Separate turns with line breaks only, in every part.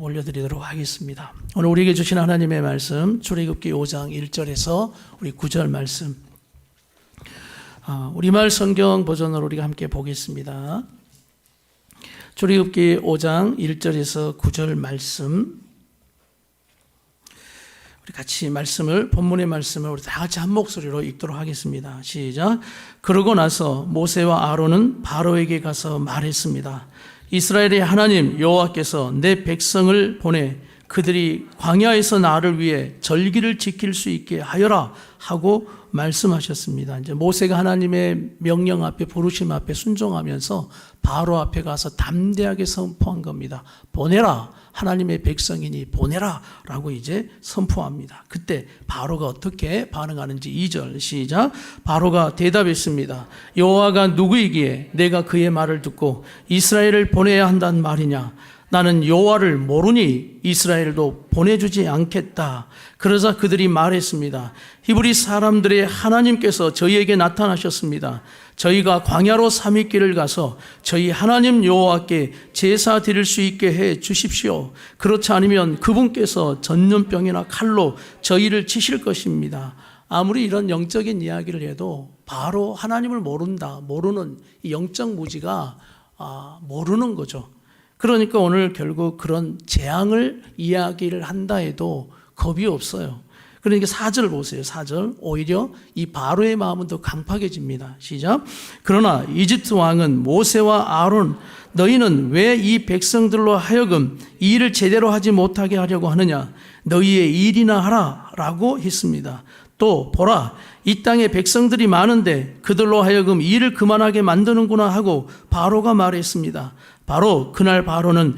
올려드리도록 하겠습니다. 오늘 우리에게 주신 하나님의 말씀 출애굽기 5장 1절에서 우리 9절 말씀, 우리말 성경 버전으로 우리가 함께 보겠습니다. 출애굽기 5장 1절에서 9절 말씀, 우리 같이 본문의 말씀을 우리 다 같이 한 목소리로 읽도록 하겠습니다. 시작. 그러고 나서 모세와 아론은 바로에게 가서 말했습니다. 이스라엘의 하나님 여호와께서 내 백성을 보내 그들이 광야에서 나를 위해 절기를 지킬 수 있게 하여라 하고 말씀하셨습니다. 이제 모세가 하나님의 명령 앞에, 부르심 앞에 순종하면서 바로 앞에 가서 담대하게 선포한 겁니다. 보내라, 하나님의 백성이니 보내라 라고 이제 선포합니다. 그때 바로가 어떻게 반응하는지 2절 시작. 바로가 대답했습니다. 여호와가 누구이기에 내가 그의 말을 듣고 이스라엘을 보내야 한다는 말이냐? 나는 여호와를 모르니 이스라엘도 보내주지 않겠다. 그러자 그들이 말했습니다. 히브리 사람들의 하나님께서 저희에게 나타나셨습니다. 저희가 광야로 3일 길을 가서 저희 하나님 여호와께 제사 드릴 수 있게 해 주십시오. 그렇지 않으면 그분께서 전염병이나 칼로 저희를 치실 것입니다. 아무리 이런 영적인 이야기를 해도 바로 하나님을 모르는 이 영적 무지가 모르는 거죠. 그러니까 오늘 결국 그런 재앙을 이야기를 한다 해도 겁이 없어요. 그러니까 4절 보세요. 4절. 오히려 이 바로의 마음은 더 강팍해집니다. 시작. 그러나 이집트 왕은 모세와 아론, 너희는 왜 이 백성들로 하여금 이 일을 제대로 하지 못하게 하려고 하느냐? 너희의 일이나 하라 라고 했습니다. 또 보라, 이 땅에 백성들이 많은데 그들로 하여금 이 일을 그만하게 만드는구나 하고 바로가 말했습니다. 바로 그날 바로는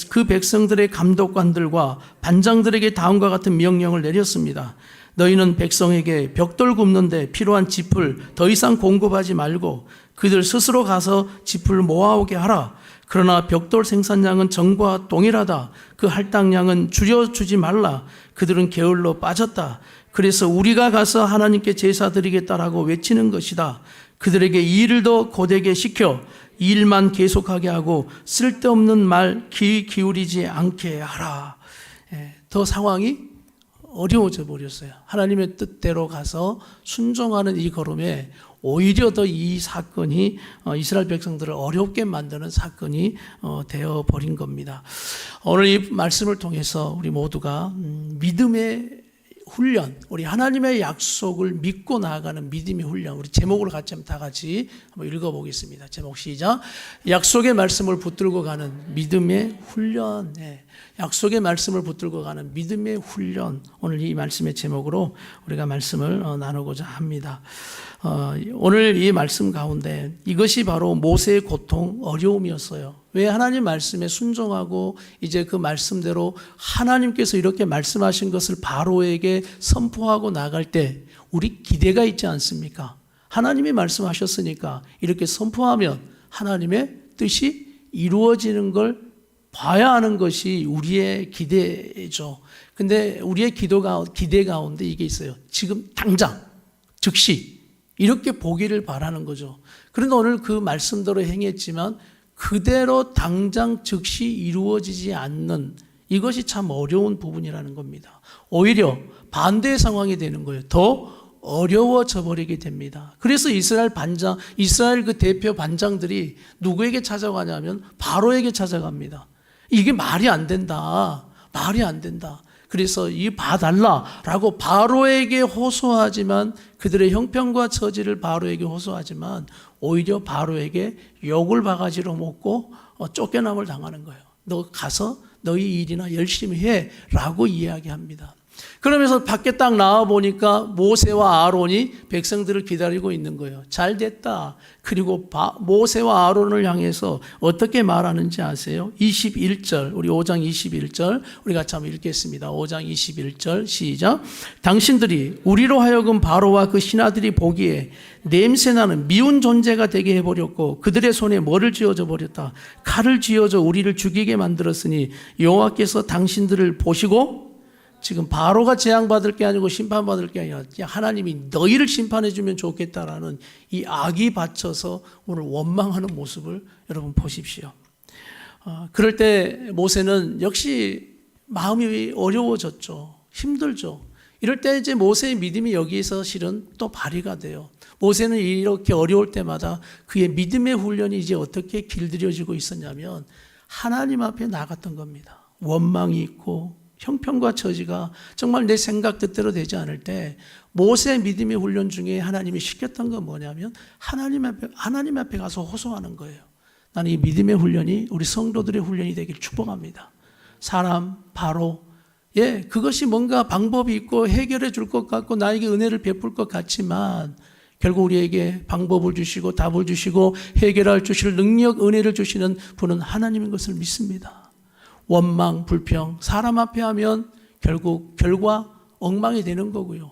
그 백성들의 감독관들과 반장들에게 다음과 같은 명령을 내렸습니다. 너희는 백성에게 벽돌 굽는데 필요한 짚을 더 이상 공급하지 말고 그들 스스로 가서 짚을 모아오게 하라. 그러나 벽돌 생산량은 전과 동일하다. 그 할당량은 줄여주지 말라. 그들은 게을러 빠졌다. 그래서 우리가 가서 하나님께 제사 드리겠다라고 외치는 것이다. 그들에게 이 일을 더 고되게 시켜 이 일만 계속하게 하고 쓸데없는 말 귀 기울이지 않게 하라. 더 상황이 어려워져 버렸어요. 하나님의 뜻대로 가서 순종하는 이 걸음에 오히려 더 이 사건이 이스라엘 백성들을 어렵게 만드는 사건이 되어버린 겁니다. 오늘 이 말씀을 통해서 우리 모두가 믿음의 훈련, 우리 하나님의 약속을 믿고 나아가는 믿음의 훈련, 우리 제목을 같이 다 같이 한번 읽어보겠습니다. 제목 시작. 약속의 말씀을 붙들고 가는 믿음의 훈련. 약속의 말씀을 붙들고 가는 믿음의 훈련. 오늘 이 말씀의 제목으로 우리가 말씀을 나누고자 합니다. 오늘 이 말씀 가운데 이것이 바로 모세의 고통, 어려움이었어요. 왜 하나님 말씀에 순종하고 이제 그 말씀대로 하나님께서 이렇게 말씀하신 것을 바로에게 선포하고 나갈 때 우리 기대가 있지 않습니까? 하나님이 말씀하셨으니까 이렇게 선포하면 하나님의 뜻이 이루어지는 걸 봐야 하는 것이 우리의 기대죠. 근데 우리의 기대 가운데 이게 있어요. 지금 당장, 즉시 이렇게 보기를 바라는 거죠. 그런데 오늘 그 말씀대로 행했지만 그대로 당장 즉시 이루어지지 않는 이것이 참 어려운 부분이라는 겁니다. 오히려 반대의 상황이 되는 거예요. 더 어려워져 버리게 됩니다. 그래서 이스라엘 그 대표 반장들이 누구에게 찾아가냐면 바로에게 찾아갑니다. 이게 말이 안 된다. 말이 안 된다. 그래서 이 봐달라라고 바로에게 호소하지만 그들의 형편과 처지를 바로에게 호소하지만 오히려 바로에게 욕을 바가지로 먹고 쫓겨남을 당하는 거예요. 너 가서 너희 일이나 열심히 해라고 이야기합니다. 그러면서 밖에 딱 나와 보니까 모세와 아론이 백성들을 기다리고 있는 거예요. 잘 됐다. 그리고 모세와 아론을 향해서 어떻게 말하는지 아세요? 21절, 우리 5장 21절 우리 같이 한번 읽겠습니다. 5장 21절 시작. 당신들이 우리로 하여금 바로와 그 신하들이 보기에 냄새나는 미운 존재가 되게 해버렸고 그들의 손에 뭐를 쥐어줘 버렸다. 칼을 쥐어줘 우리를 죽이게 만들었으니 여호와께서 당신들을 보시고, 지금 바로가 재앙받을 게 아니고 심판받을 게 아니라 하나님이 너희를 심판해 주면 좋겠다라는 이 악이 받쳐서 오늘 원망하는 모습을 여러분 보십시오. 그럴 때 모세는 역시 마음이 어려워졌죠. 힘들죠. 이럴 때 이제 모세의 믿음이 여기에서 실은 또 발휘가 돼요. 모세는 이렇게 어려울 때마다 그의 믿음의 훈련이 이제 어떻게 길들여지고 있었냐면 하나님 앞에 나갔던 겁니다. 원망이 있고 형편과 처지가 정말 내 생각 뜻대로 되지 않을 때 모세의 믿음의 훈련 중에 하나님이 시켰던 건 뭐냐면 하나님 앞에 가서 호소하는 거예요. 나는 이 믿음의 훈련이 우리 성도들의 훈련이 되길 축복합니다. 사람, 바로, 그것이 뭔가 방법이 있고 해결해 줄 것 같고 나에게 은혜를 베풀 것 같지만 결국 우리에게 방법을 주시고 답을 주시고 해결할 주실 능력, 은혜를 주시는 분은 하나님인 것을 믿습니다. 원망, 불평, 사람 앞에 하면 결국 결과 엉망이 되는 거고요.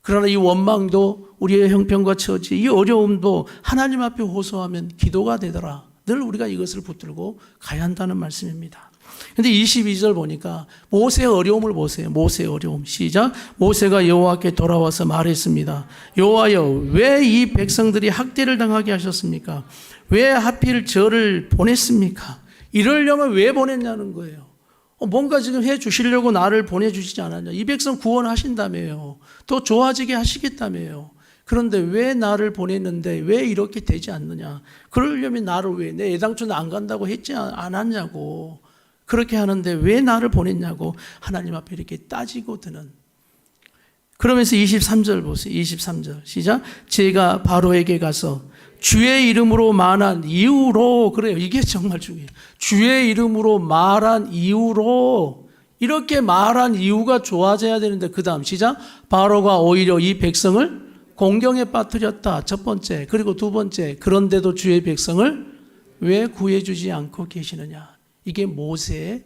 그러나 이 원망도 우리의 형편과 처지, 이 어려움도 하나님 앞에 호소하면 기도가 되더라. 늘 우리가 이것을 붙들고 가야 한다는 말씀입니다. 근데 22절 보니까 모세의 어려움을 보세요. 모세의 어려움. 시작. 모세가 여호와께 돌아와서 말했습니다. 여호와여, 왜 이 백성들이 학대를 당하게 하셨습니까? 왜 하필 저를 보냈습니까? 이러려면 왜 보냈냐는 거예요. 뭔가 지금 해 주시려고 나를 보내주시지 않았냐. 이 백성 구원하신다며요. 또 좋아지게 하시겠다며요. 그런데 왜 나를 보냈는데 왜 이렇게 되지 않느냐. 그러려면 나를 왜, 내 애당초는 안 간다고 했지 않았냐고. 그렇게 하는데 왜 나를 보냈냐고 하나님 앞에 이렇게 따지고 드는. 그러면서 23절 보세요. 23절 시작. 제가 바로에게 가서 주의 이름으로 말한 이유로, 그래요. 이게 정말 중요해요. 주의 이름으로 말한 이유로, 이렇게 말한 이유가 좋아져야 되는데 그 다음 시작. 바로가 오히려 이 백성을 공경에 빠뜨렸다. 첫 번째. 그리고 두 번째. 그런데도 주의 백성을 왜 구해주지 않고 계시느냐. 이게 모세의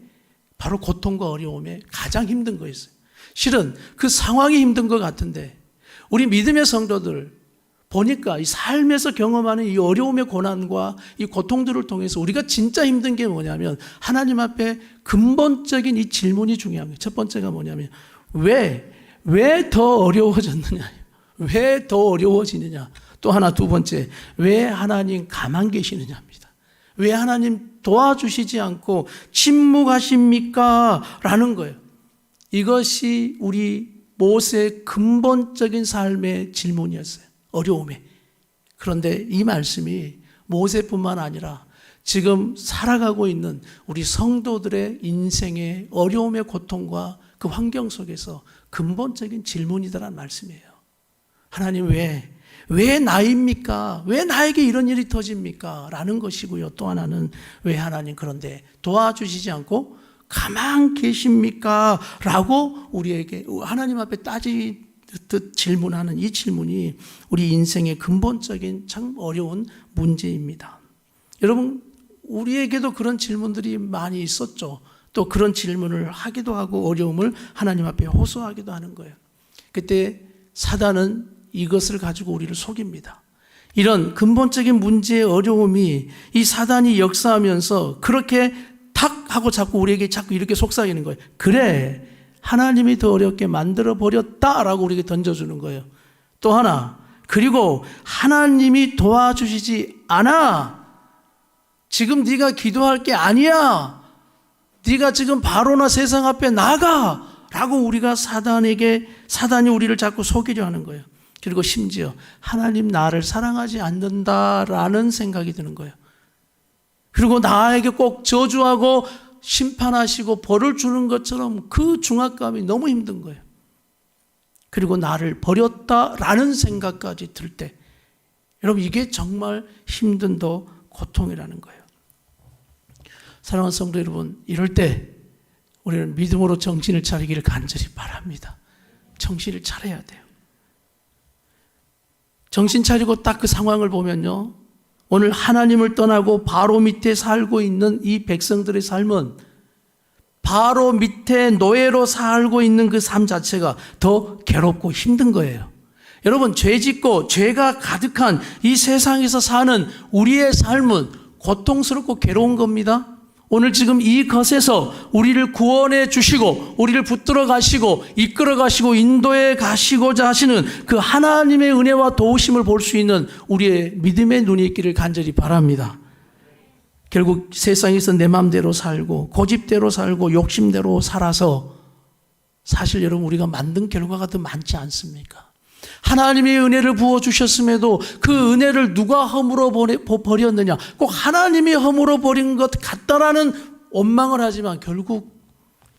바로 고통과 어려움에 가장 힘든 거였어요. 실은 그 상황이 힘든 것 같은데 우리 믿음의 성도들 보니까 이 삶에서 경험하는 이 어려움의 고난과 이 고통들을 통해서 우리가 진짜 힘든 게 뭐냐면 하나님 앞에 근본적인 이 질문이 중요한 거예요. 첫 번째가 뭐냐면 왜 더 어려워졌느냐, 왜 더 어려워지느냐. 또 하나 두 번째, 왜 하나님 가만 계시느냐입니다. 왜 하나님 도와주시지 않고 침묵하십니까? 라는 거예요. 이것이 우리 모세의 근본적인 삶의 질문이었어요. 어려움에. 그런데 이 말씀이 모세뿐만 아니라 지금 살아가고 있는 우리 성도들의 인생의 어려움의 고통과 그 환경 속에서 근본적인 질문이다라는 말씀이에요. 하나님 왜 나입니까? 왜 나에게 이런 일이 터집니까? 라는 것이고요. 또 하나는 왜 하나님 그런데 도와주시지 않고 가만 계십니까? 라고 우리에게 하나님 앞에 따지듯 질문하는 이 질문이 우리 인생의 근본적인 참 어려운 문제입니다. 여러분, 우리에게도 그런 질문들이 많이 있었죠. 또 그런 질문을 하기도 하고 어려움을 하나님 앞에 호소하기도 하는 거예요. 그때 사단은 이것을 가지고 우리를 속입니다. 이런 근본적인 문제의 어려움이 이 사단이 역사하면서 그렇게 탁 하고 자꾸 우리에게 자꾸 이렇게 속삭이는 거예요. 그래, 하나님이 더 어렵게 만들어 버렸다라고 우리에게 던져주는 거예요. 또 하나, 그리고 하나님이 도와주시지 않아. 지금 네가 기도할 게 아니야. 네가 지금 바로나 세상 앞에 나가 라고 우리가 사단이 우리를 자꾸 속이려 하는 거예요. 그리고 심지어 하나님 나를 사랑하지 않는다라는 생각이 드는 거예요. 그리고 나에게 꼭 저주하고 심판하시고 벌을 주는 것처럼 그 중압감이 너무 힘든 거예요. 그리고 나를 버렸다라는 생각까지 들 때, 여러분, 이게 정말 힘든 더 고통이라는 거예요. 사랑하는 성도 여러분, 이럴 때 우리는 믿음으로 정신을 차리기를 간절히 바랍니다. 정신을 차려야 돼요. 정신 차리고 딱 그 상황을 보면요, 오늘 하나님을 떠나고 바로 밑에 살고 있는 이 백성들의 삶은 바로 밑에 노예로 살고 있는 그 삶 자체가 더 괴롭고 힘든 거예요. 여러분, 죄 짓고 죄가 가득한 이 세상에서 사는 우리의 삶은 고통스럽고 괴로운 겁니다. 오늘 지금 이것에서 우리를 구원해 주시고 우리를 붙들어 가시고 이끌어 가시고 인도해 가시고자 하시는 그 하나님의 은혜와 도우심을 볼 수 있는 우리의 믿음의 눈이 있기를 간절히 바랍니다. 결국 세상에서 내 마음대로 살고 고집대로 살고 욕심대로 살아서 사실 여러분 우리가 만든 결과가 더 많지 않습니까? 하나님의 은혜를 부어주셨음에도 그 은혜를 누가 허물어 버렸느냐, 꼭 하나님이 허물어 버린 것 같다라는 원망을 하지만 결국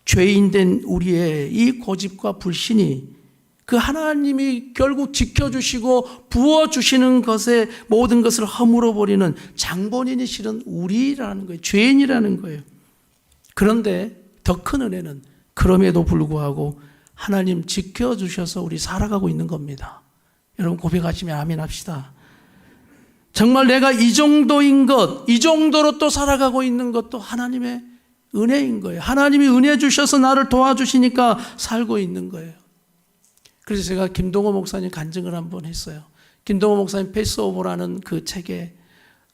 죄인된 우리의 이 고집과 불신이 그 하나님이 결국 지켜주시고 부어주시는 것에 모든 것을 허물어 버리는 장본인이 실은 우리라는 거예요. 죄인이라는 거예요. 그런데 더 큰 은혜는 그럼에도 불구하고 하나님 지켜주셔서 우리 살아가고 있는 겁니다. 여러분 고백하시면 아멘 합시다. 정말 내가 이 정도인 것, 이 정도로 또 살아가고 있는 것도 하나님의 은혜인 거예요. 하나님이 은혜 주셔서 나를 도와주시니까 살고 있는 거예요. 그래서 제가 김동호 목사님 간증을 한번 했어요. 김동호 목사님 패스오버라는 그 책에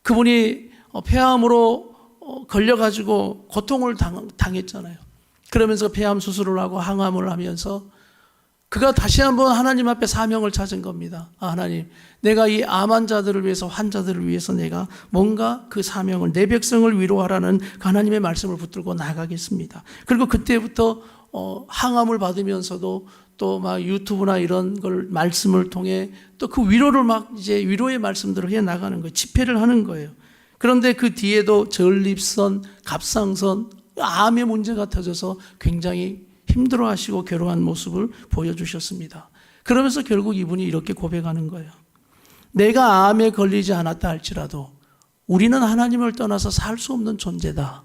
그분이 폐암으로 걸려가지고 고통을 당했잖아요. 그러면서 폐암 수술을 하고 항암을 하면서 그가 다시 한번 하나님 앞에 사명을 찾은 겁니다. 하나님, 내가 이 암 환자들을 위해서, 환자들을 위해서 내가 뭔가 그 사명을, 내 백성을 위로하라는 그 하나님의 말씀을 붙들고 나가겠습니다. 그리고 그때부터 항암을 받으면서도 또 막 유튜브나 이런 걸 말씀을 통해 또 그 위로를 막 이제 위로의 말씀들을 해 나가는 거예요. 집회를 하는 거예요. 그런데 그 뒤에도 전립선, 갑상선, 암의 문제가 터져서 굉장히 힘들어하시고 괴로워한 모습을 보여주셨습니다. 그러면서 결국 이분이 이렇게 고백하는 거예요. 내가 암에 걸리지 않았다 할지라도 우리는 하나님을 떠나서 살 수 없는 존재다.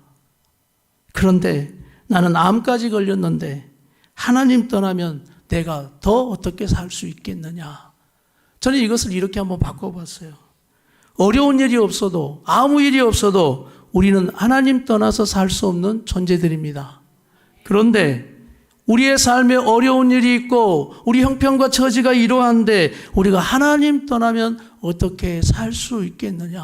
그런데 나는 암까지 걸렸는데 하나님 떠나면 내가 더 어떻게 살 수 있겠느냐. 저는 이것을 이렇게 한번 바꿔봤어요. 어려운 일이 없어도, 아무 일이 없어도 우리는 하나님 떠나서 살 수 없는 존재들입니다. 그런데 우리의 삶에 어려운 일이 있고 우리 형편과 처지가 이러한데 우리가 하나님 떠나면 어떻게 살 수 있겠느냐.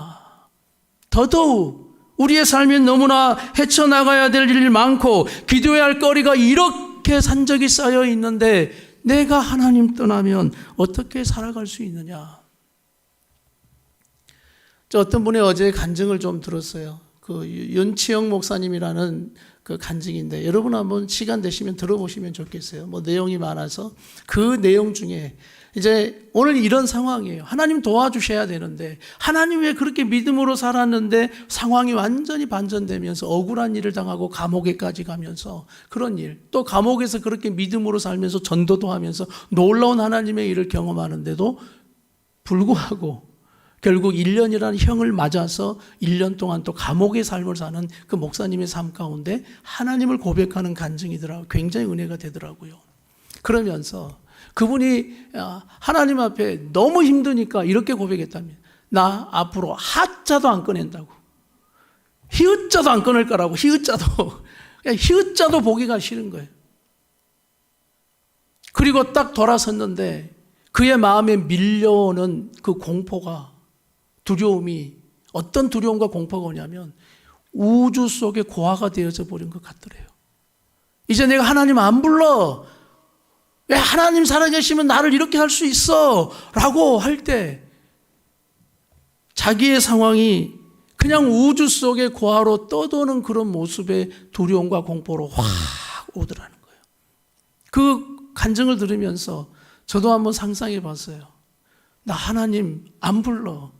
더더욱 우리의 삶에 너무나 헤쳐나가야 될 일이 많고 기도해야 할 거리가 이렇게 산적이 쌓여 있는데 내가 하나님 떠나면 어떻게 살아갈 수 있느냐. 저 어떤 분의 어제 간증을 좀 들었어요. 그 윤치영 목사님이라는 그 간증인데 여러분 한번 시간 되시면 들어보시면 좋겠어요. 뭐 내용이 많아서 그 내용 중에 이제 오늘 이런 상황이에요. 하나님 도와주셔야 되는데 하나님 왜 그렇게 믿음으로 살았는데 상황이 완전히 반전되면서 억울한 일을 당하고 감옥에까지 가면서 그런 일, 또 감옥에서 그렇게 믿음으로 살면서 전도도 하면서 놀라운 하나님의 일을 경험하는데도 불구하고 결국 1년이라는 형을 맞아서 1년 동안 또 감옥의 삶을 사는 그 목사님의 삶 가운데 하나님을 고백하는 간증이더라고요. 굉장히 은혜가 되더라고요. 그러면서 그분이 하나님 앞에 너무 힘드니까 이렇게 고백했답니다. 나 앞으로 하자도 안 꺼낸다고. 히읗자도 안 꺼낼 거라고. 히읗자도 보기가 싫은 거예요. 그리고 딱 돌아섰는데 그의 마음에 밀려오는 그 공포가, 두려움이 어떤 두려움과 공포가 오냐면 우주 속에 고아가 되어져 버린 것 같더래요. 이제 내가 하나님 안 불러. 왜 하나님 살아계시면 나를 이렇게 할 수 있어? 라고 할 때 자기의 상황이 그냥 우주 속의 고아로 떠도는 그런 모습의 두려움과 공포로 확 오더라는 거예요. 그 간증을 들으면서 저도 한번 상상해 봤어요. 나 하나님 안 불러.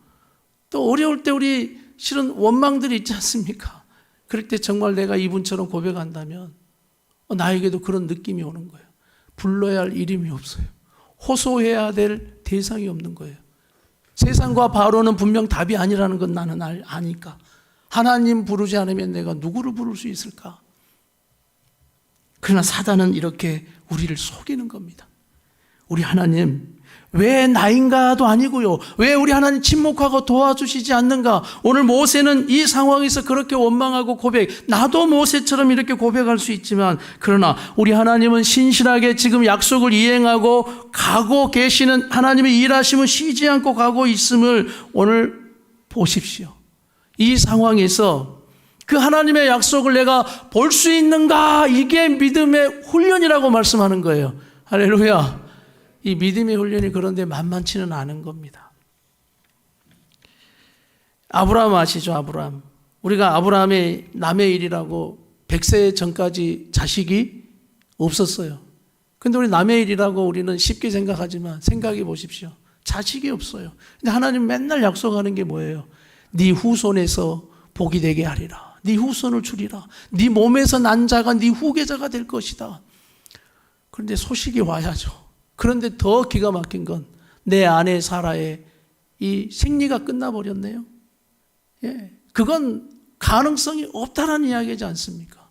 또 어려울 때 우리 실은 원망들이 있지 않습니까? 그럴 때 정말 내가 이분처럼 고백한다면 나에게도 그런 느낌이 오는 거예요. 불러야 할 이름이 없어요. 호소해야 될 대상이 없는 거예요. 세상과 바로는 분명 답이 아니라는 건 나는 아니까. 하나님 부르지 않으면 내가 누구를 부를 수 있을까? 그러나 사단은 이렇게 우리를 속이는 겁니다. 우리 하나님 왜 나인가도 아니고요. 왜 우리 하나님 침묵하고 도와주시지 않는가? 오늘 모세는 이 상황에서 그렇게 원망하고 고백, 나도 모세처럼 이렇게 고백할 수 있지만 그러나 우리 하나님은 신실하게 지금 약속을 이행하고 가고 계시는 하나님의 일하심은 쉬지 않고 가고 있음을 오늘 보십시오. 이 상황에서 그 하나님의 약속을 내가 볼 수 있는가? 이게 믿음의 훈련이라고 말씀하는 거예요. 할렐루야. 이 믿음의 훈련이 그런데 만만치는 않은 겁니다. 아브라함 아시죠? 아브라함. 우리가 아브라함의 남의 일이라고 100세 전까지 자식이 없었어요. 근데 우리 남의 일이라고 우리는 쉽게 생각하지만 생각해 보십시오. 자식이 없어요. 근데 하나님 맨날 약속하는 게 뭐예요? 네 후손에서 복이 되게 하리라. 네 후손을 주리라. 네 몸에서 난 자가 네 후계자가 될 것이다. 그런데 소식이 와야죠. 그런데 더 기가 막힌 건 내 아내 사라의 이 생리가 끝나버렸네요. 예, 그건 가능성이 없다라는 이야기지 않습니까?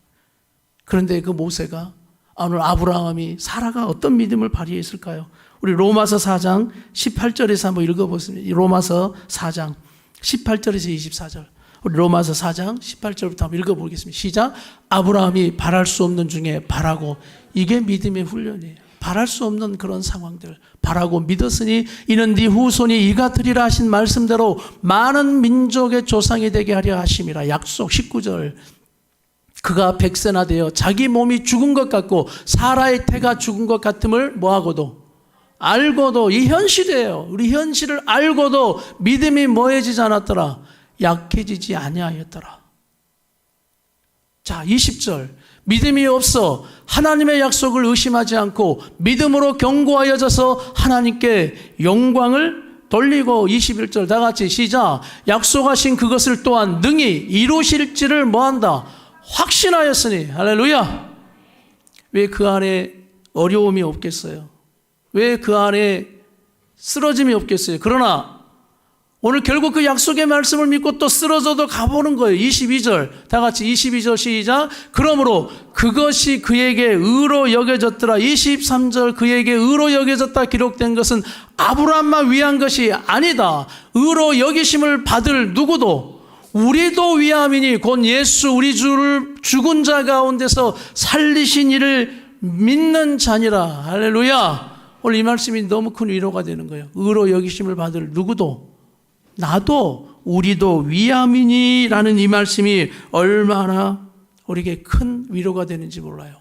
그런데 그 모세가 오늘 아브라함이 사라가 어떤 믿음을 발휘했을까요? 우리 로마서 4장 18절에서 한번 읽어보겠습니다. 로마서 4장 18절에서 24절. 우리 로마서 4장 18절부터 한번 읽어보겠습니다. 시작. 아브라함이 바랄 수 없는 중에 바라고, 이게 믿음의 훈련이에요. 바랄 수 없는 그런 상황들 바라고 믿었으니 이는 네 후손이 이가 되리라 하신 말씀대로 많은 민족의 조상이 되게 하려 하심이라. 약속 19절. 그가 100세나 되어 자기 몸이 죽은 것 같고 사라의 태가 죽은 것 같음을 뭐하고도 알고도, 이 현실이에요. 우리 현실을 알고도 믿음이 뭐해지지 않았더라? 약해지지 아니하였더라. 자, 20절. 믿음이 없어 하나님의 약속을 의심하지 않고 믿음으로 견고하여져서 하나님께 영광을 돌리고. 21절 다 같이 시작. 약속하신 그것을 또한 능히 이루실지를 뭐한다? 확신하였으니. 할렐루야. 왜 그 안에 어려움이 없겠어요? 왜 그 안에 쓰러짐이 없겠어요? 그러나 오늘 결국 그 약속의 말씀을 믿고 또 쓰러져도 가보는 거예요. 22절 다 같이 22절 시작. 그러므로 그것이 그에게 의로 여겨졌더라. 23절 그에게 의로 여겨졌다 기록된 것은 아브라함만 위한 것이 아니다. 의로 여기심을 받을 누구도 우리도 위함이니 곧 예수 우리 주를 죽은 자 가운데서 살리신 이를 믿는 자니라. 할렐루야. 오늘 이 말씀이 너무 큰 위로가 되는 거예요. 의로 여기심을 받을 누구도, 나도, 우리도 위함이니 라는 이 말씀이 얼마나 우리에게 큰 위로가 되는지 몰라요.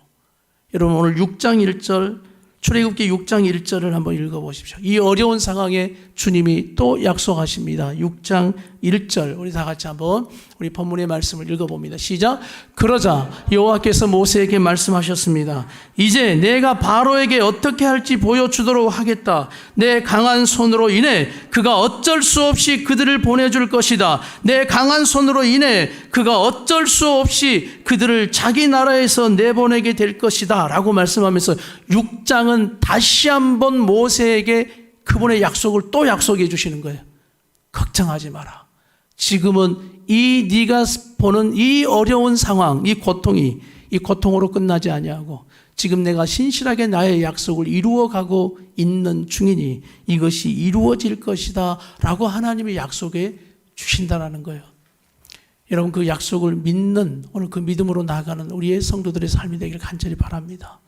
여러분 오늘 6장 1절, 출애굽기 6장 1절을 한번 읽어보십시오. 이 어려운 상황에 주님이 또 약속하십니다. 6장 1절 우리 다 같이 한번 우리 본문의 말씀을 읽어봅니다. 시작. 그러자 여호와께서 모세에게 말씀하셨습니다. 이제 내가 바로에게 어떻게 할지 보여주도록 하겠다. 내 강한 손으로 인해 그가 어쩔 수 없이 그들을 보내줄 것이다. 내 강한 손으로 인해 그가 어쩔 수 없이 그들을 자기 나라에서 내보내게 될 것이다 라고 말씀하면서 6장은 다시 한번 모세에게 그분의 약속을 또 약속해 주시는 거예요. 걱정하지 마라. 지금은 이 네가 보는 이 어려운 상황, 이 고통이 이 고통으로 끝나지 아니하고 지금 내가 신실하게 나의 약속을 이루어가고 있는 중이니 이것이 이루어질 것이다 라고 하나님이 약속해 주신다라는 거예요. 여러분 그 약속을 믿는, 오늘 그 믿음으로 나아가는 우리의 성도들의 삶이 되길 간절히 바랍니다.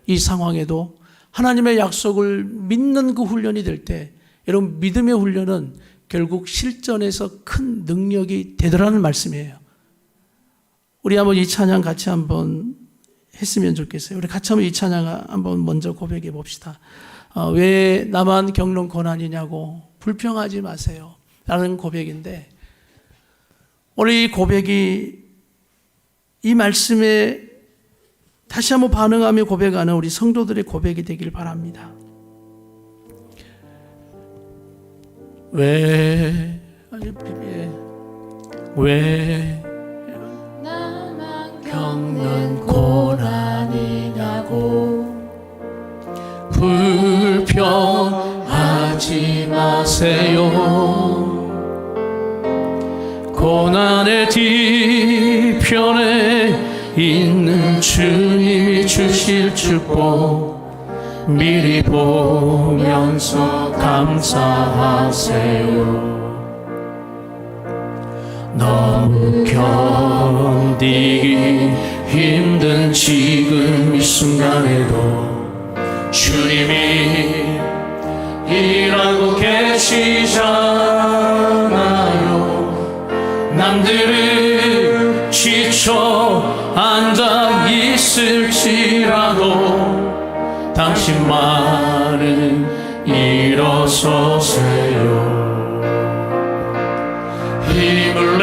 이 상황에도 하나님의 약속을 믿는 그 훈련이 될 때 여러분 믿음의 훈련은 결국 실전에서 큰 능력이 되더라는 말씀이에요. 우리 한번 이 찬양 같이 한번 했으면 좋겠어요. 우리 같이 한번 이 찬양 한번 먼저 고백해 봅시다. 왜 나만 겪는 고난이냐고 불평하지 마세요 라는 고백인데, 오늘 이 고백이 이 말씀에 다시 한번 반응하며 고백하는 우리 성도들의 고백이 되길 바랍니다. 왜 나만 겪는 고난이냐고 불평하지 마세요. 고난의 뒤편에 있는 주님이 주실 축복 미리 보면서 감사하세요. 너무 견디기 힘든 지금 이 순간에도 주님이 일하고 계시잖아요. 남들은 지쳐 앉아 있을지라도 당신만은 일어서세요. 힘을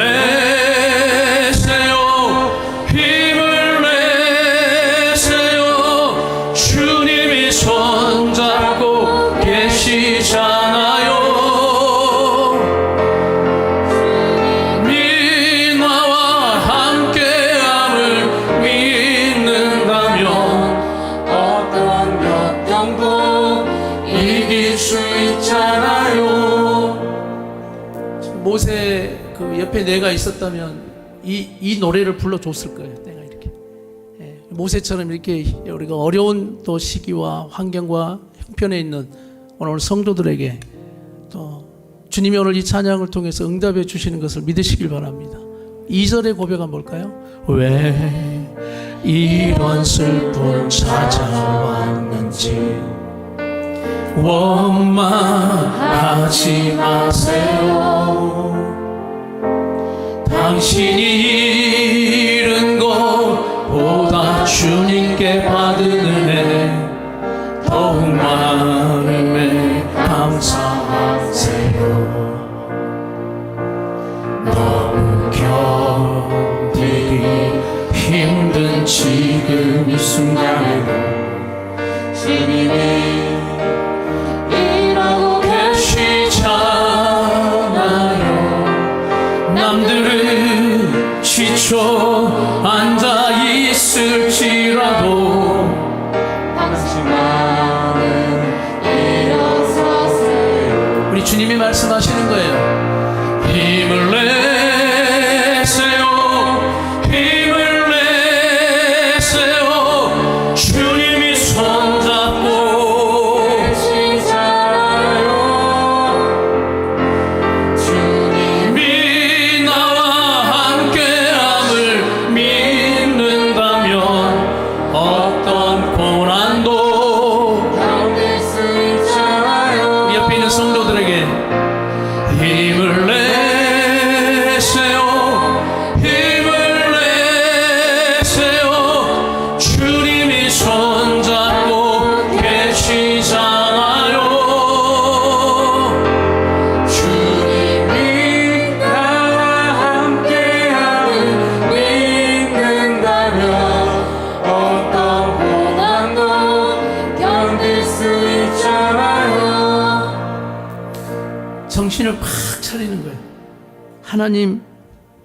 견딜 수 있잖아요.
모세 그 옆에 내가 있었다면 이 노래를 불러줬을 거예요. 내가 이렇게 모세처럼 이렇게 우리가 어려운 또 시기와 환경과 형편에 있는 오늘 성도들에게 또 주님이 오늘 이 찬양을 통해서 응답해 주시는 것을 믿으시길 바랍니다. 2절의 고백은 뭘까요? 왜 이런 슬픔 찾아왔는지 원망하지 마세요. 당신이 잃은 것보다 주님께 받은 은혜 더욱 마음에 감사하세요. 너무 견디기 힘든 지금 이 순간에도 주님이 일하고 계시잖아요. 남들은 지쳐 앉아 있을지라도 당신만은 일어서세요. 우리 주님이 말씀하시는 거예요. 힘을 내세요. 힘을 내세요. 주님이 손잡고 계시잖아요. 주님이 나와 함께함을 믿는다면 어떤 고난도 견딜 수 있잖아요. 우리 옆에 있는 성도들에게 힘을 내세요. 힘을 내세요. 주님이 손잡고 계시잖아요. 주님이 나와 함께함을 믿는다면 어떤 고난도 견딜 수 있잖아요. 정신을 팍 차리는 거예요. 하나님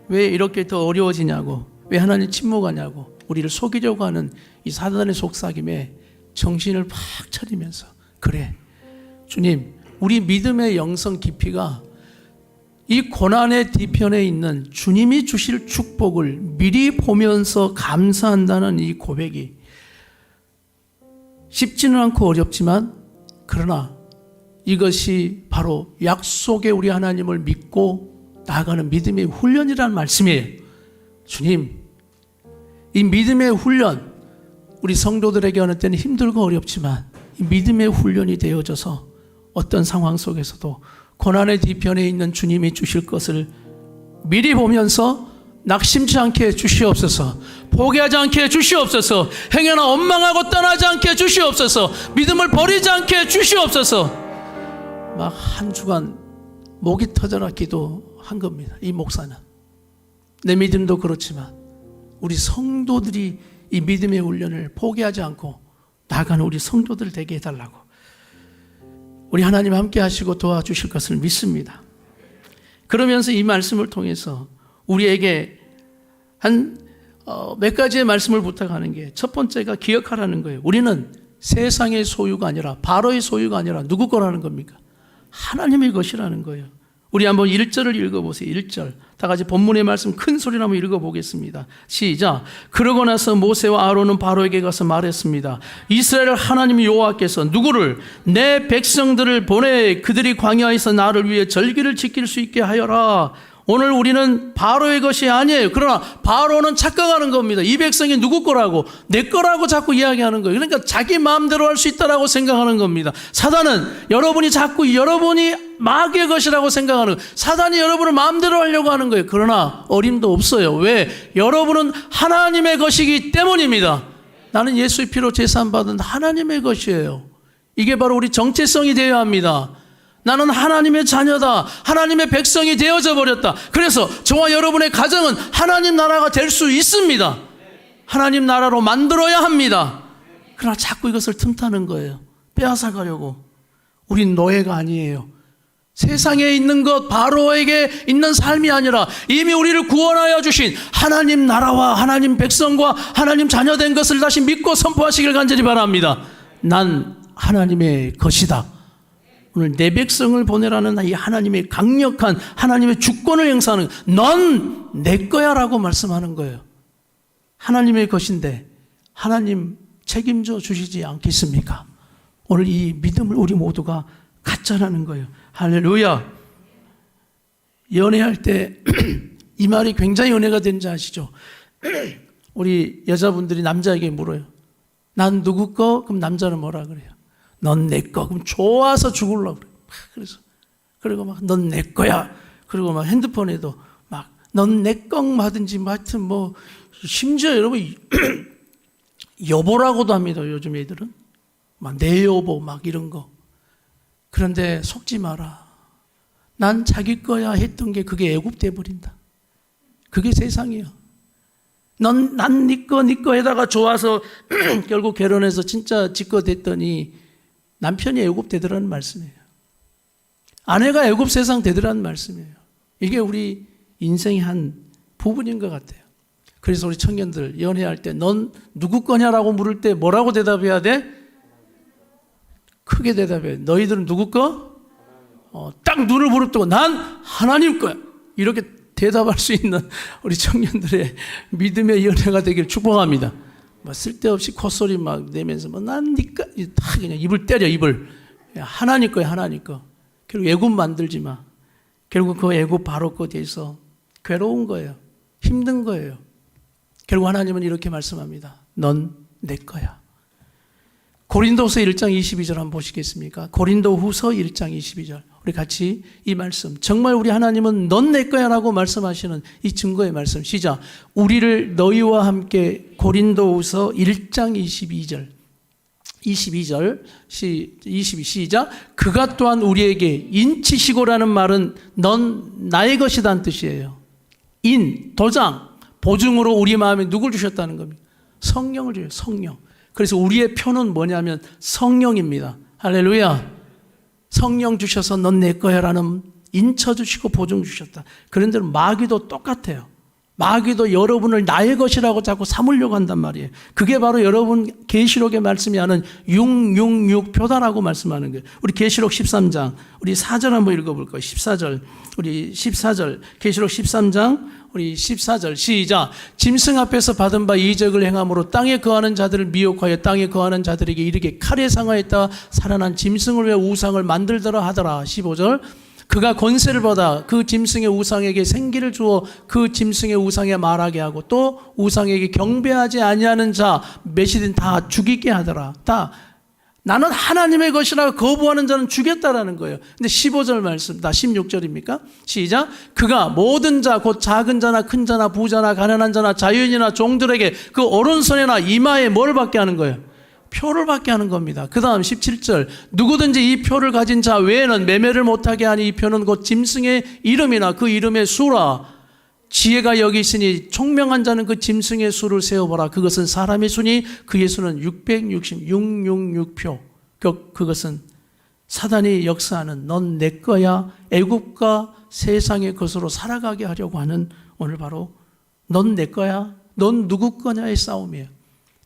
왜 이렇게 더 어려워지냐고, 왜 하나님 침묵하냐고, 우리를 속이려고 하는 이 사단의 속삭임에 정신을 팍 차리면서, 그래 주님, 우리 믿음의 영성 깊이가 이 고난의 뒤편에 있는 주님이 주실 축복을 미리 보면서 감사한다는 이 고백이 쉽지는 않고 어렵지만, 그러나 이것이 바로 약속의 우리 하나님을 믿고 나아가는 믿음의 훈련이라는 말씀이에요. 주님, 이 믿음의 훈련, 우리 성도들에게 어느 때는 힘들고 어렵지만 이 믿음의 훈련이 되어져서 어떤 상황 속에서도 고난의 뒤편에 있는 주님이 주실 것을 미리 보면서 낙심치 않게 해주시옵소서. 포기하지 않게 해주시옵소서. 행여나 원망하고 떠나지 않게 해주시옵소서. 믿음을 버리지 않게 해주시옵소서. 막 한 주간 목이 터져라 기도한 겁니다. 이 목사는. 내 믿음도 그렇지만 우리 성도들이 이 믿음의 훈련을 포기하지 않고 나가는 우리 성도들 되게 해달라고. 우리 하나님 함께 하시고 도와주실 것을 믿습니다. 그러면서 이 말씀을 통해서 우리에게 한 몇 가지의 말씀을 부탁하는 게, 첫 번째가 기억하라는 거예요. 우리는 세상의 소유가 아니라, 바로의 소유가 아니라 누구 거라는 겁니까? 하나님의 것이라는 거예요. 우리 한번 1절을 읽어보세요. 1절 다 같이 본문의 말씀 큰 소리로 한번 읽어보겠습니다. 시작. 그러고 나서 모세와 아론은 바로에게 가서 말했습니다. 이스라엘 하나님 여호와께서 누구를? 내 백성들을 보내 그들이 광야에서 나를 위해 절기를 지킬 수 있게 하여라. 오늘 우리는 바로의 것이 아니에요. 그러나 바로는 착각하는 겁니다. 이 백성이 누구 거라고, 내 거라고 자꾸 이야기하는 거예요. 그러니까 자기 마음대로 할 수 있다라고 생각하는 겁니다. 사단은 여러분이 자꾸 여러분이 마귀의 것이라고 생각하는 거예요. 사단이 여러분을 마음대로 하려고 하는 거예요. 그러나 어림도 없어요. 왜? 여러분은 하나님의 것이기 때문입니다. 나는 예수의 피로 제사함받은 하나님의 것이에요. 이게 바로 우리 정체성이 되어야 합니다. 나는 하나님의 자녀다. 하나님의 백성이 되어져 버렸다. 그래서 저와 여러분의 가정은 하나님 나라가 될 수 있습니다. 하나님 나라로 만들어야 합니다. 그러나 자꾸 이것을 틈타는 거예요. 빼앗아가려고. 우린 노예가 아니에요. 세상에 있는 것, 바로에게 있는 삶이 아니라 이미 우리를 구원하여 주신 하나님 나라와 하나님 백성과 하나님 자녀된 것을 다시 믿고 선포하시길 간절히 바랍니다. 난 하나님의 것이다. 오늘 내 백성을 보내라는 이 하나님의 강력한 하나님의 주권을 행사하는 넌 내 거야 라고 말씀하는 거예요. 하나님의 것인데 하나님 책임져 주시지 않겠습니까? 오늘 이 믿음을 우리 모두가 갖자라는 거예요. 할렐루야. 연애할 때 이 말이 굉장히 은혜가 되는지 아시죠? 우리 여자분들이 남자에게 물어요. 난 누구 거? 그럼 남자는 뭐라 그래요? 넌 내 거. 그럼 좋아서 죽으려고 그래요. 그래서 그리고 막 넌 내 거야. 그리고 막 핸드폰에도 막 넌 내 거 하든지 뭐 하여튼 뭐 심지어 여러분 여보라고도 합니다. 요즘 애들은 막 내 여보 막 이런 거. 그런데 속지 마라. 난 자기 거야 했던 게 그게 애굽돼 버린다. 그게 세상이에요. 난 네 거 해다가 좋아서 결국 결혼해서 진짜 지거 됐더니 남편이 애굽 되더라는 말씀이에요. 아내가 애굽 세상 되더라는 말씀이에요. 이게 우리 인생의 한 부분인 것 같아요. 그래서 우리 청년들 연애할 때 넌 누구 거냐라고 물을 때 뭐라고 대답해야 돼? 크게 대답해. 너희들은 누구 거? 딱 눈을 부릅뜨고 난 하나님 거야. 이렇게 대답할 수 있는 우리 청년들의 믿음의 연애가 되길 축복합니다. 뭐 쓸데없이 콧소리 막 내면서 뭐 난 니까 다 그냥 입을 때려 입을. 하나님 거야 하나님 거. 결국 애굽 만들지 마. 결국 그 애굽 바로 거 돼서 괴로운 거예요. 힘든 거예요. 결국 하나님은 이렇게 말씀합니다. 넌 내 거야. 고린도후서 1장 22절 한번 보시겠습니까? 고린도후서 1장 22절. 우리 같이 이 말씀. 정말 우리 하나님은 넌 내 거야 라고 말씀하시는 이 증거의 말씀. 시작. 우리를 너희와 함께 고린도후서 1장 22절. 22 시작. 그가 또한 우리에게 인치시고라는 말은 넌 나의 것이다는 뜻이에요. 도장, 보증으로 우리 마음에 누굴 주셨다는 겁니다. 성령을 줘요. 성령. 그래서 우리의 표는 뭐냐면 성령입니다. 할렐루야. 성령 주셔서 넌 내 거야 라는 인쳐 주시고 보증 주셨다. 그런데 마귀도 똑같아요. 마귀도 여러분을 나의 것이라고 자꾸 삼으려고 한단 말이에요. 그게 바로 여러분 계시록의 말씀이 하는 666표다라고 말씀하는 거예요. 우리 계시록 13장 우리 4절 한번 읽어볼까요? 14절 우리 14절 계시록 13장 우리 14절 시작. 짐승 앞에서 받은 바 이적을 행함으로 땅에 거하는 자들을 미혹하여 땅에 거하는 자들에게 이르게 칼에 상하였다 살아난 짐승을 위해 우상을 만들더라 하더라. 15절 그가 권세를 받아 그 짐승의 우상에게 생기를 주어 그 짐승의 우상에 말하게 하고 또 우상에게 경배하지 아니하는 자 몇이든 다 죽이게 하더라. 다 나는 하나님의 것이라 거부하는 자는 죽였다라는 거예요. 근데 15절 말씀, 다 16절입니까? 시작. 그가 모든 자, 곧 작은 자나 큰 자나 부자나 가난한 자나 자유인이나 종들에게 그 오른손이나 이마에 뭘 받게 하는 거예요? 표를 받게 하는 겁니다. 그 다음 17절. 누구든지 이 표를 가진 자 외에는 매매를 못하게 하니 이 표는 곧 짐승의 이름이나 그 이름의 수라. 지혜가 여기 있으니 총명한 자는 그 짐승의 수를 세어보라. 그것은 사람의 수니 그의 수는 666표. 그것은 사단이 역사하는 넌 내 거야 애국과 세상의 것으로 살아가게 하려고 하는 오늘 바로 넌 내 거야 넌 누구 거냐의 싸움이에요.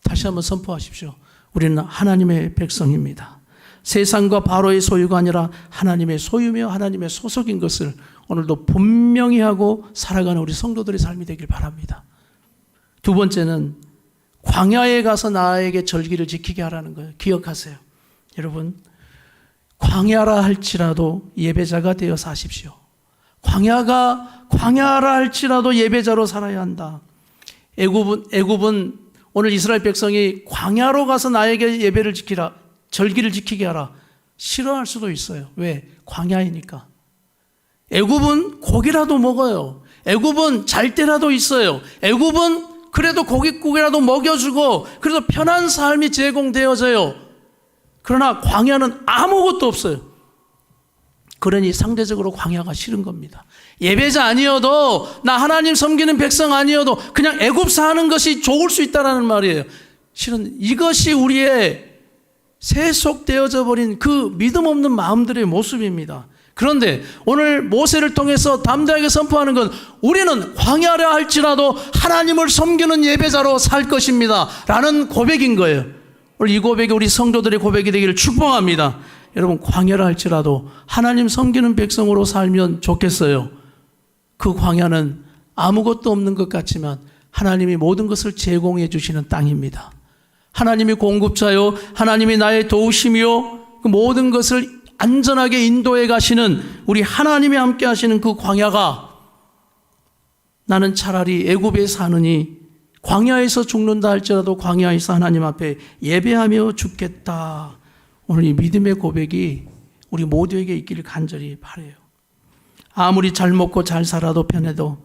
다시 한번 선포하십시오. 우리는 하나님의 백성입니다. 세상과 바로의 소유가 아니라 하나님의 소유며 하나님의 소속인 것을 오늘도 분명히 하고 살아가는 우리 성도들의 삶이 되길 바랍니다. 두 번째는 광야에 가서 나에게 절기를 지키게 하라는 거예요. 기억하세요. 여러분, 광야라 할지라도 예배자가 되어 사십시오. 광야라 할지라도 예배자로 살아야 한다. 애굽은 오늘 이스라엘 백성이 광야로 가서 나에게 예배를 지키라, 절기를 지키게 하라. 싫어할 수도 있어요. 왜? 광야이니까. 애굽은 고기라도 먹어요. 애굽은 잘 때라도 있어요. 애굽은 그래도 고깃국이라도 먹여주고 그래도 편한 삶이 제공되어져요. 그러나 광야는 아무것도 없어요. 그러니 상대적으로 광야가 싫은 겁니다. 예배자 아니어도 나 하나님 섬기는 백성 아니어도 그냥 애굽 사는 것이 좋을 수 있다는 말이에요. 실은 이것이 우리의 세속되어져 버린 그 믿음 없는 마음들의 모습입니다. 그런데 오늘 모세를 통해서 담대하게 선포하는 건 우리는 광야라 할지라도 하나님을 섬기는 예배자로 살 것입니다 라는 고백인 거예요. 오늘 이 고백이 우리 성도들의 고백이 되기를 축복합니다. 여러분 광야라 할지라도 하나님 섬기는 백성으로 살면 좋겠어요. 그 광야는 아무것도 없는 것 같지만 하나님이 모든 것을 제공해 주시는 땅입니다. 하나님이 공급자요, 하나님이 나의 도우심이요, 그 모든 것을 안전하게 인도해 가시는 우리 하나님이 함께 하시는 그 광야가, 나는 차라리 애굽에 사느니 광야에서 죽는다 할지라도 광야에서 하나님 앞에 예배하며 죽겠다. 오늘 이 믿음의 고백이 우리 모두에게 있기를 간절히 바라요. 아무리 잘 먹고 잘 살아도 편해도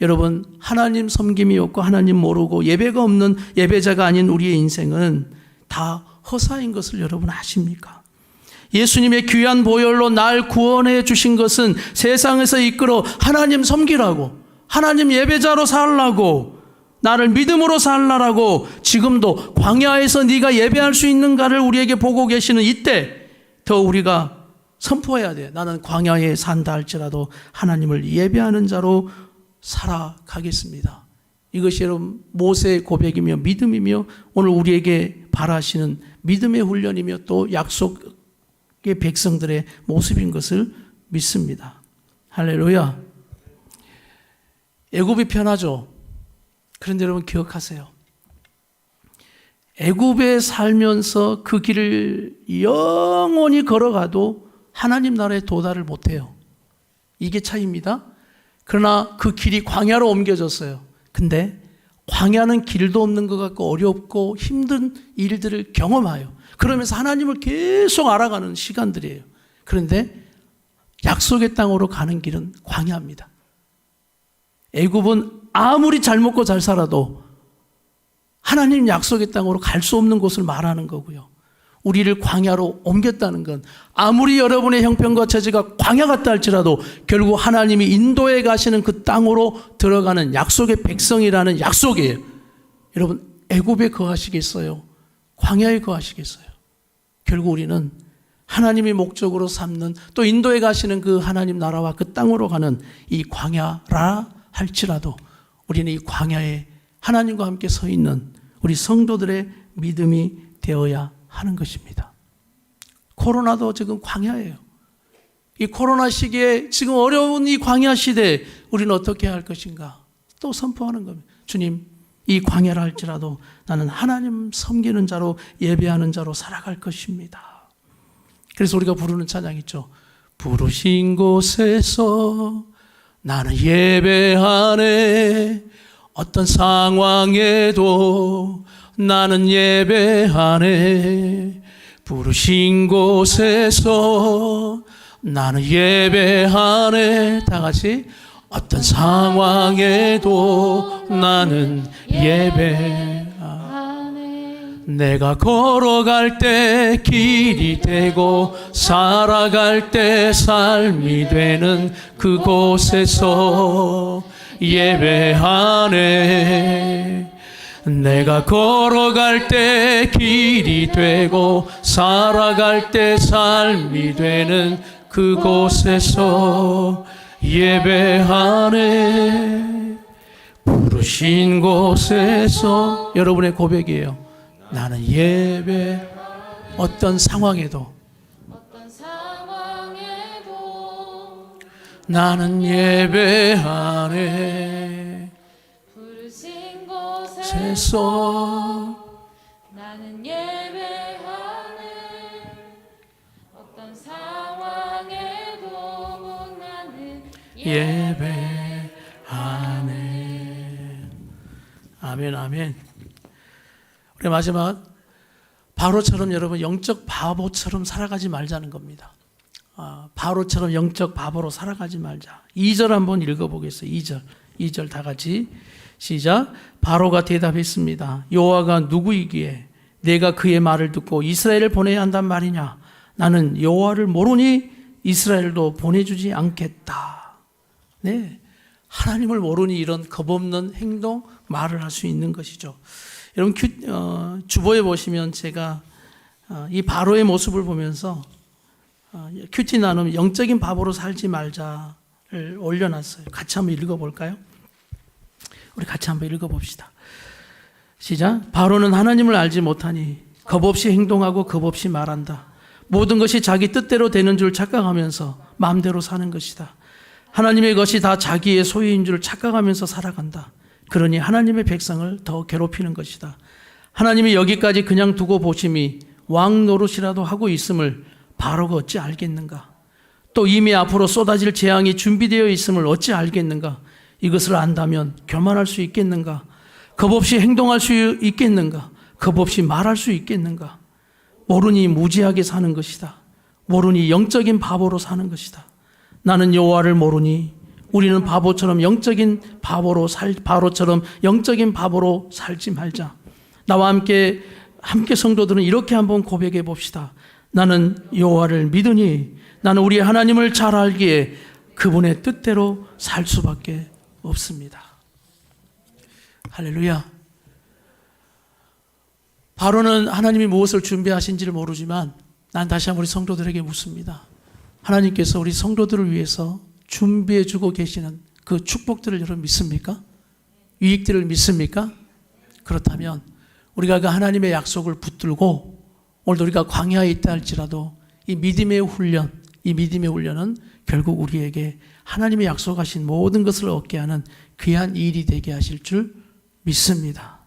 여러분 하나님 섬김이 없고 하나님 모르고 예배가 없는 예배자가 아닌 우리의 인생은 다 허사인 것을 여러분 아십니까? 예수님의 귀한 보혈로 날 구원해 주신 것은 세상에서 이끌어 하나님 섬기라고, 하나님 예배자로 살라고, 나를 믿음으로 살라라고, 지금도 광야에서 네가 예배할 수 있는가를 우리에게 보고 계시는 이때 더 우리가 선포해야 돼. 나는 광야에 산다 할지라도 하나님을 예배하는 자로 살아가겠습니다. 이것이 여러분 모세의 고백이며 믿음이며 오늘 우리에게 바라시는 믿음의 훈련이며 또 약속의 백성들의 모습인 것을 믿습니다. 할렐루야. 애굽이 편하죠. 그런데 여러분 기억하세요. 애굽에 살면서 그 길을 영원히 걸어가도 하나님 나라에 도달을 못해요. 이게 차이입니다. 그러나 그 길이 광야로 옮겨졌어요. 근데 광야는 길도 없는 것 같고 어렵고 힘든 일들을 경험해요. 그러면서 하나님을 계속 알아가는 시간들이에요. 그런데 약속의 땅으로 가는 길은 광야입니다. 애굽은 아무리 잘 먹고 잘 살아도 하나님 약속의 땅으로 갈 수 없는 곳을 말하는 거고요. 우리를 광야로 옮겼다는 건 아무리 여러분의 형편과 처지가 광야 같다 할지라도 결국 하나님이 인도해 가시는 그 땅으로 들어가는 약속의 백성이라는 약속이에요. 여러분 애굽에 거하시겠어요? 광야에 거하시겠어요? 결국 우리는 하나님이 목적으로 삼는 또 인도해 가시는 그 하나님 나라와 그 땅으로 가는 이 광야라 할지라도 우리는 이 광야에 하나님과 함께 서 있는 우리 성도들의 믿음이 되어야 하는 것입니다. 코로나도 지금 광야예요. 이 코로나 시기에 지금 어려운 이 광야 시대에 우리는 어떻게 할 것인가 또 선포하는 겁니다. 주님, 이 광야라 할지라도 나는 하나님 섬기는 자로 예배하는 자로 살아갈 것입니다. 그래서 우리가 부르는 찬양 있죠. 부르신 곳에서 나는 예배하네. 어떤 상황에도 나는 예배하네. 부르신 곳에서 나는 예배하네. 다 같이 어떤 상황에도 나는 예배하네. 내가 걸어갈 때 길이 되고 살아갈 때 삶이 되는 그곳에서 예배하네. 내가 걸어갈 때 길이 되고 살아갈 때 삶이 되는 그곳에서 예배하네. 부르신 곳에서 여러분의 고백이에요. 나는 예배 어떤 상황에도 나는 예배하네.
부르신 곳에서 나는 예배하네. 어떤 상황에도 나는
예배하네. 아멘, 아멘. 우리 마지막 바로처럼 여러분 영적 바보처럼 살아가지 말자는 겁니다. 바로처럼 영적 바보로 살아가지 말자. 2절 한번 읽어보겠어요. 2절 다 같이 시작. 바로가 대답했습니다. 여호와가 누구이기에 내가 그의 말을 듣고 이스라엘을 보내야 한단 말이냐. 나는 여호와를 모르니 이스라엘도 보내주지 않겠다. 네, 하나님을 모르니 이런 겁없는 행동, 말을 할 수 있는 것이죠. 여러분 주보에 보시면 제가 이 바로의 모습을 보면서 큐티 나눔 영적인 바보로 살지 말자를 올려놨어요. 같이 한번 읽어볼까요? 우리 같이 한번 읽어봅시다. 시작. 바로는 하나님을 알지 못하니 겁없이 행동하고 겁없이 말한다. 모든 것이 자기 뜻대로 되는 줄 착각하면서 마음대로 사는 것이다. 하나님의 것이 다 자기의 소유인 줄 착각하면서 살아간다. 그러니 하나님의 백성을 더 괴롭히는 것이다. 하나님이 여기까지 그냥 두고 보심이 왕 노릇이라도 하고 있음을 바로가 어찌 알겠는가? 또 이미 앞으로 쏟아질 재앙이 준비되어 있음을 어찌 알겠는가? 이것을 안다면 교만할 수 있겠는가? 겁없이 행동할 수 있겠는가? 겁없이 말할 수 있겠는가? 모르니 무지하게 사는 것이다. 모르니 영적인 바보로 사는 것이다. 나는 여호와를 모르니 우리는 바보처럼 영적인 바보처럼 영적인 바보로 살지 말자. 나와 함께 성도들은 이렇게 한번 고백해 봅시다. 나는 여호와를 믿으니 나는 우리 하나님을 잘 알기에 그분의 뜻대로 살 수밖에 없습니다. 할렐루야. 바로는 하나님이 무엇을 준비하신지를 모르지만 난 다시 한번 우리 성도들에게 묻습니다. 하나님께서 우리 성도들을 위해서 준비해 주고 계시는 그 축복들을 여러분 믿습니까? 유익들을 믿습니까? 그렇다면 우리가 그 하나님의 약속을 붙들고 오늘도 우리가 광야에 있다 할지라도 이 믿음의 훈련은 결국 우리에게 하나님의 약속하신 모든 것을 얻게 하는 귀한 일이 되게 하실 줄 믿습니다.